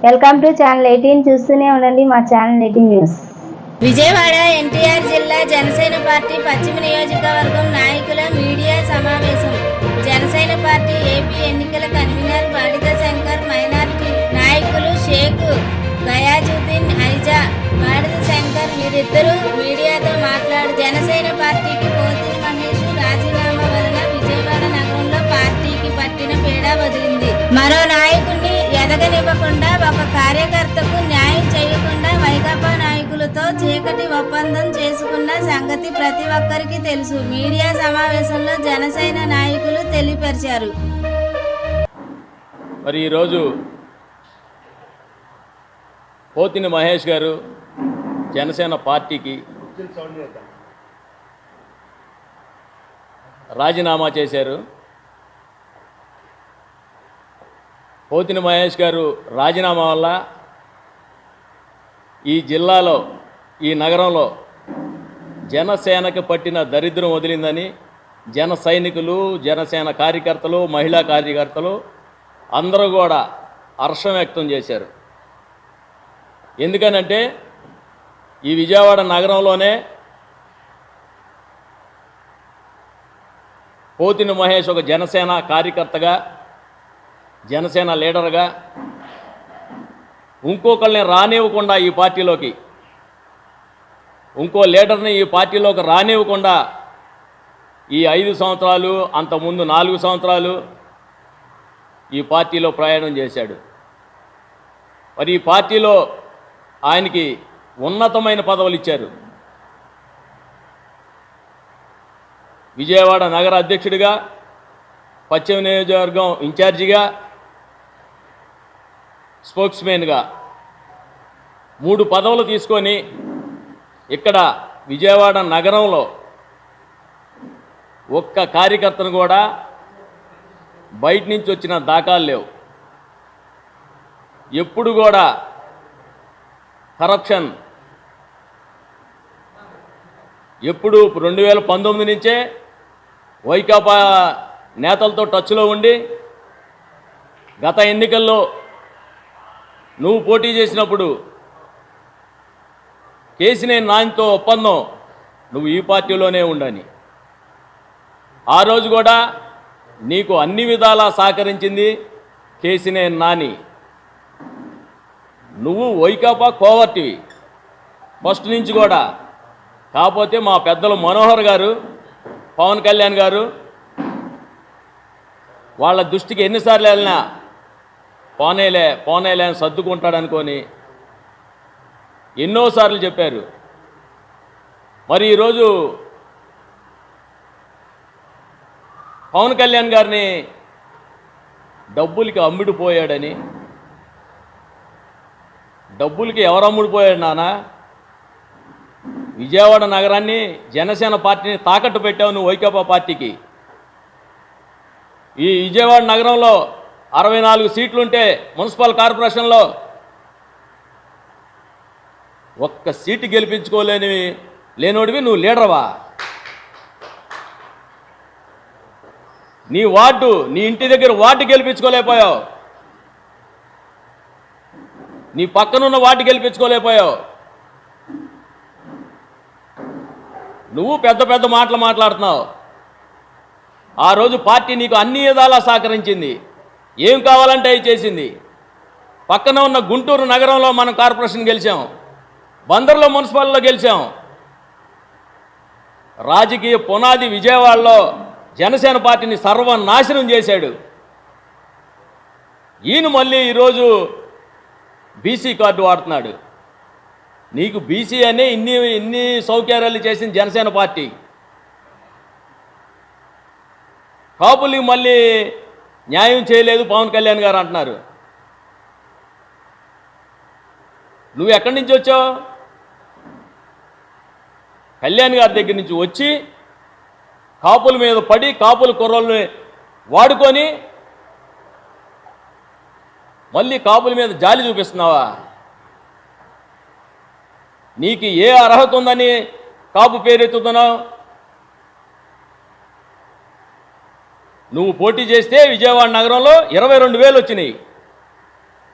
Welcome to channel 18 చూస్తూనే ఉండండి మా ఛానల్ 18 న్యూస్. విజయవాడ ఎన్టీఆర్ జిల్లా జనసేన పార్టీ పశ్చిమ నియోజకవర్గం నాయకుల మీడియా సమావేశం. జనసేన పార్టీ ఏపీ ఎన్నికల కన్వీనర్ బాడిద శంకర్, మైనార్టీ నాయకులు షేక్ గయాజుద్దీన్ ఐజా, బాడిద శంకర్ వీరిద్దరూ మీడియాతో మాట్లాడు జనసేన పార్టీకి పోతిన మహేష్ రాజీనామా వలన విజయవాడ నగరంలో పార్టీకి పట్టిన పీడ వదిలింది. మరో నాయకుడిని ఎదగనివ్వకుండా, ఒక కార్యకర్తకు న్యాయం చేయకుండా వైకాపా నాయకులతో చీకటి ఒప్పందం చేసుకున్న సంగతి ప్రతి ఒక్కరికి తెలుసు. మీడియా సమావేశంలో జనసేన నాయకులు తెలియపరిచారు. మరి ఈరోజు పోతిన మహేష్ గారు జనసేన పార్టీకి రాజీనామా చేశారు. పోతిన మహేష్ గారు రాజీనామా వల్ల ఈ జిల్లాలో, ఈ నగరంలో జనసేనకు పట్టిన దరిద్రం వదిలిందని జన సైనికులు, జనసేన కార్యకర్తలు, మహిళా కార్యకర్తలు అందరూ కూడా హర్షం వ్యక్తం చేశారు. ఎందుకనంటే ఈ విజయవాడ నగరంలోనే పోతిన మహేష్ ఒక జనసేన కార్యకర్తగా, జనసేన లీడర్గా ఇంకొకళ్ళని రానివ్వకుండా ఈ పార్టీలోకి, ఇంకో లీడర్ని ఈ పార్టీలోకి రానివ్వకుండా ఈ 5 సంవత్సరాలు, అంతకుముందు 4 సంవత్సరాలు ఈ పార్టీలో ప్రయాణం చేశాడు. మరి ఈ పార్టీలో ఆయనకి ఉన్నతమైన పదవులు ఇచ్చారు. విజయవాడ నగర అధ్యక్షుడిగా, పశ్చిమ నియోజకవర్గం ఇన్ఛార్జిగా, స్పోక్స్మెన్గా 3 పదవులు తీసుకొని ఇక్కడ విజయవాడ నగరంలో ఒక్క కార్యకర్తను కూడా బయట నుంచి వచ్చిన దాఖలు లేవు. ఎప్పుడు కూడా కరప్షన్, ఎప్పుడు 2019 నుంచే వైకాపా నేతలతో టచ్లో ఉండి, గత ఎన్నికల్లో నువ్వు పోటీ చేసినప్పుడు కేసినేని నానితో ఒప్పందం నువ్వు ఈ పార్టీలోనే ఉండని, ఆ రోజు కూడా నీకు అన్ని విధాలా సహకరించింది కేసినేని నాని. నువ్వు వైకాపా కోవర్టివి ఫస్ట్ నుంచి కూడా. కాకపోతే మా పెద్దలు మనోహర్ గారు, పవన్ కళ్యాణ్ గారు వాళ్ళ దృష్టికి ఎన్నిసార్లు వెళ్ళినా పోనేలే అని సర్దుకుంటాడనుకొని ఎన్నోసార్లు చెప్పారు. మరి ఈరోజు పవన్ కళ్యాణ్ గారిని డబ్బులకి అమ్ముడిపోయాడని, డబ్బులకి ఎవరు అమ్ముడిపోయాడు నాన్న? విజయవాడ నగరాన్ని, జనసేన పార్టీని తాకట్టు పెట్టావు నువ్వు వైకాపా పార్టీకి. ఈ విజయవాడ నగరంలో 64 సీట్లుంటే మున్సిపల్ కార్పొరేషన్లో ఒక్క సీటు లేనోడివి నువ్వు లీడర్వా? నీ వార్డు, నీ ఇంటి దగ్గర వార్డు గెలిపించుకోలేకపోయావు, నీ పక్కనున్న వార్డు గెలిపించుకోలేకపోయావు. నువ్వు పెద్ద పెద్ద మాటలు మాట్లాడుతున్నావు. ఆ రోజు పార్టీ నీకు అన్ని విధాలా సహకరించింది, ఏం కావాలంటే అవి చేసింది. పక్కన ఉన్న గుంటూరు నగరంలో మనం కార్పొరేషన్ గెలిచాం, బందర్లో మున్సిపాల్లో గెలిచాం. రాజకీయ పునాది విజయవాడలో జనసేన పార్టీని సర్వనాశనం చేశాడు. ఈయన మళ్ళీ ఈరోజు బీసీ కార్డు వాడుతున్నాడు. నీకు బీసీ అనే ఇన్ని సౌకర్యాలు చేసింది జనసేన పార్టీ. కాపులకి మళ్ళీ న్యాయం చేయలేదు పవన్ కళ్యాణ్ గారు అంటున్నారు. నువ్వు ఎక్కడి నుంచి వచ్చావు? కళ్యాణ్ గారి దగ్గర నుంచి వచ్చి కాపుల మీద పడి, కాపుల కుర్రల్ని వాడుకొని మళ్ళీ కాపుల మీద జాలి చూపిస్తున్నావా? నీకు ఏ అర్హత ఉందని కాపు పేరెత్తుతున్నావు? నువ్వు పోటీ చేస్తే విజయవాడ నగరంలో 22,000 వచ్చినాయి.